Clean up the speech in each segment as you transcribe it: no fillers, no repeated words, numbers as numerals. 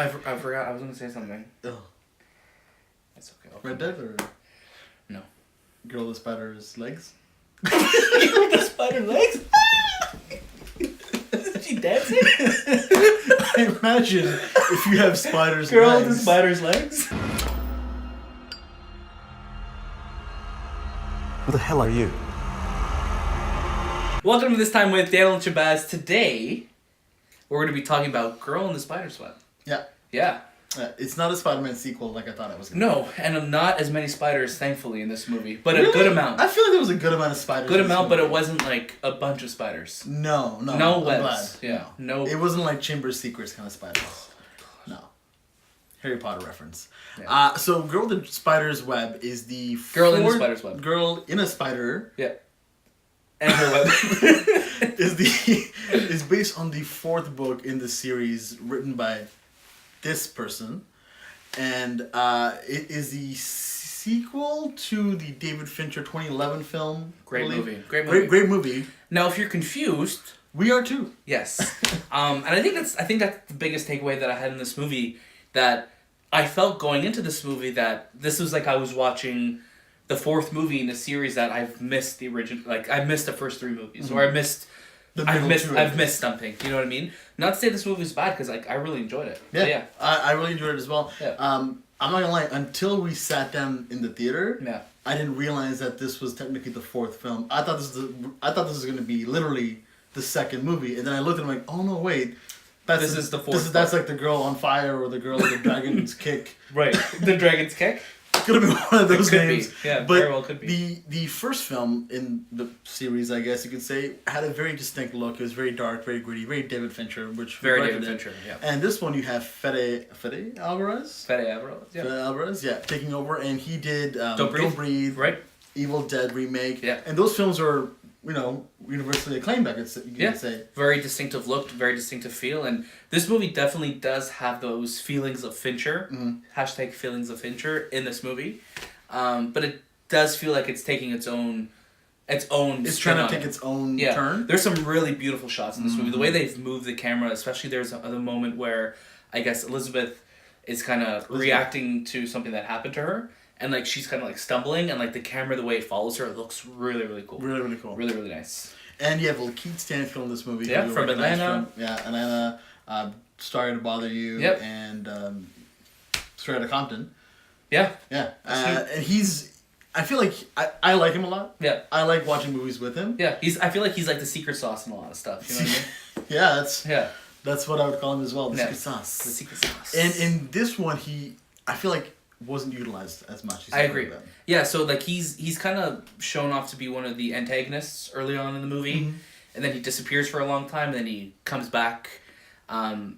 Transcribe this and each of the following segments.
I forgot. I was going to say something. Oh. It's okay. Red Dead or? No. Girl with the Spider's Legs? Girl with the spider legs? Is she dancing? I imagine if you have spiders' Girl legs. with the spider's legs? Who the hell are you? Welcome to This Time with Daniel and Shahbaz. Today, we're going to be talking about Girl in the Spider's Web. Yeah. Yeah. It's not a Spider-Man sequel like I thought it was going to be. No, and not as many spiders, thankfully, in this movie. But really? A good amount. I feel like there was a good amount of spiders. Good amount, but it wasn't like a bunch of spiders. No. No webs. Yeah. No. It wasn't like Chamber of Secrets kind of spiders. No. Harry Potter reference. Yeah. So Girl in the Spider's Web is the... Girl in the Spider's Web. Girl in a Spider. Yeah. And her web. is based on the fourth book in the series written by this person. And it is the sequel to the David Fincher 2011 film. Great movie. Great movie. Now, if you're confused, we are too. Yes. And I think that's the biggest takeaway that I had in this movie, that I felt going into this movie that this was like I was watching the fourth movie in a series that I've missed the original. Like I missed the first three movies, or I've missed something. You know what I mean? Not to say this movie was bad, because I really enjoyed it. Yeah. I really enjoyed it as well. Yeah. I'm not gonna lie. Until we sat down in the theater, yeah, I didn't realize that this was technically the fourth film. I thought this was gonna be literally the second movie, and then I looked at it like, oh no, wait. This is the fourth. That's like the girl on fire or the girl with the dragon's kick. Right. The dragon's kick? Could have been one of those names. Be. Yeah, but very well could be. The first film in the series, I guess you could say, had a very distinct look. It was very dark, very gritty, very David Fincher, very David Fincher, yeah. And this one you have Fede Alvarez? Fede Alvarez, yeah. Fede Alvarez, yeah, taking over, and he did Don't Breathe, right? Evil Dead remake. Yeah. And those films are, universally acclaimed, I could say. You could say. Very distinctive look, very distinctive feel, and this movie definitely does have those feelings of Fincher, hashtag feelings of Fincher in this movie, but it does feel like it's taking its own. It's trying to take its own turn. There's some really beautiful shots in this movie. The way they've moved the camera, especially there's a moment where I guess Elizabeth is kind of reacting to something that happened to her. And, like, she's kind of, like, stumbling, and, like, the camera, the way it follows her, it looks really, really cool. Really, really cool. Really, really nice. And you have Lakeith Stanfield in this movie. Yeah, from Atlanta. Atlanta. Sorry to Bother You. Yep. And Straight Outta Compton. Yeah. Yeah. And I feel like I like him a lot. Yeah. I like watching movies with him. Yeah. I feel like he's, like, the secret sauce in a lot of stuff. You know what I mean? That's what I would call him as well. The secret sauce. The secret sauce. And in this one, I feel like wasn't utilized as much. I agree. Yeah, so like he's kind of shown off to be one of the antagonists early on in the movie, and then he disappears for a long time, and then he comes back. I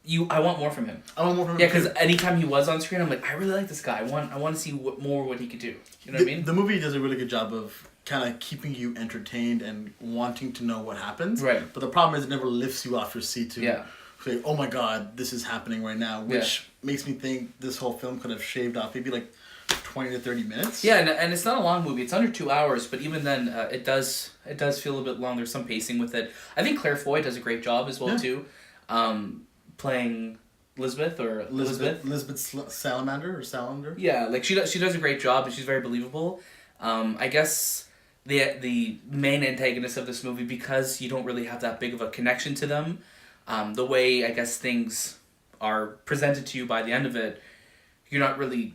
want more from him. Yeah, because anytime he was on screen, I'm like, I really like this guy. I want to see what he could do. You know what I mean? The movie does a really good job of kind of keeping you entertained and wanting to know what happens. Right. But the problem is it never lifts you off your seat to say, oh my god, this is happening right now, which makes me think this whole film could have shaved off maybe like 20 to 30 minutes. Yeah, and it's not a long movie. It's under 2 hours, but even then, it does feel a bit long. There's some pacing with it. I think Claire Foy does a great job as well too, playing Elizabeth. Salamander or Salander. Yeah, like she does a great job, and she's very believable. I guess the main antagonist of this movie, because you don't really have that big of a connection to them. The way, I guess, things are presented to you by the end of it, you're not really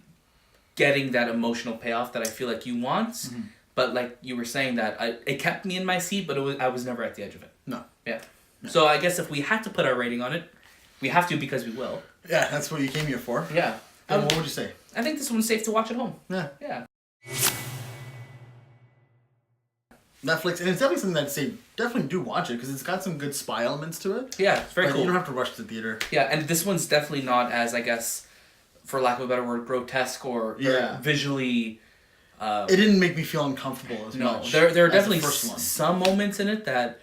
getting that emotional payoff that I feel like you want. Mm-hmm. But like you were saying, that it kept me in my seat, but I was never at the edge of it. No. Yeah. So I guess if we had to put our rating on it, we have to because we will. Yeah, that's what you came here for. Yeah. What would you say? I think this one's safe to watch at home. Yeah. Yeah. Netflix, and it's definitely something that I'd say definitely do watch it, because it's got some good spy elements to it. Yeah, it's very cool. You don't have to rush to the theater. Yeah, and this one's definitely not as, I guess, for lack of a better word, grotesque or visually... it didn't make me feel uncomfortable as much. There are definitely some moments in it that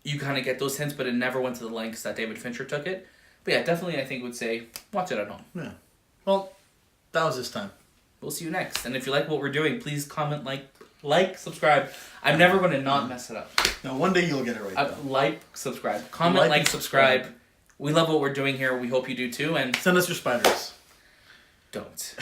you kind of get those hints, but it never went to the lengths that David Fincher took it. But yeah, definitely I think would say watch it at home. Yeah. Well, that was this time. We'll see you next. And if you like what we're doing, please comment, like, subscribe. I'm never going to not mess it up. No, one day you'll get it right. Like, subscribe. Comment, like, subscribe. we love what we're doing here. We hope you do too, and Send us your spiders. don't.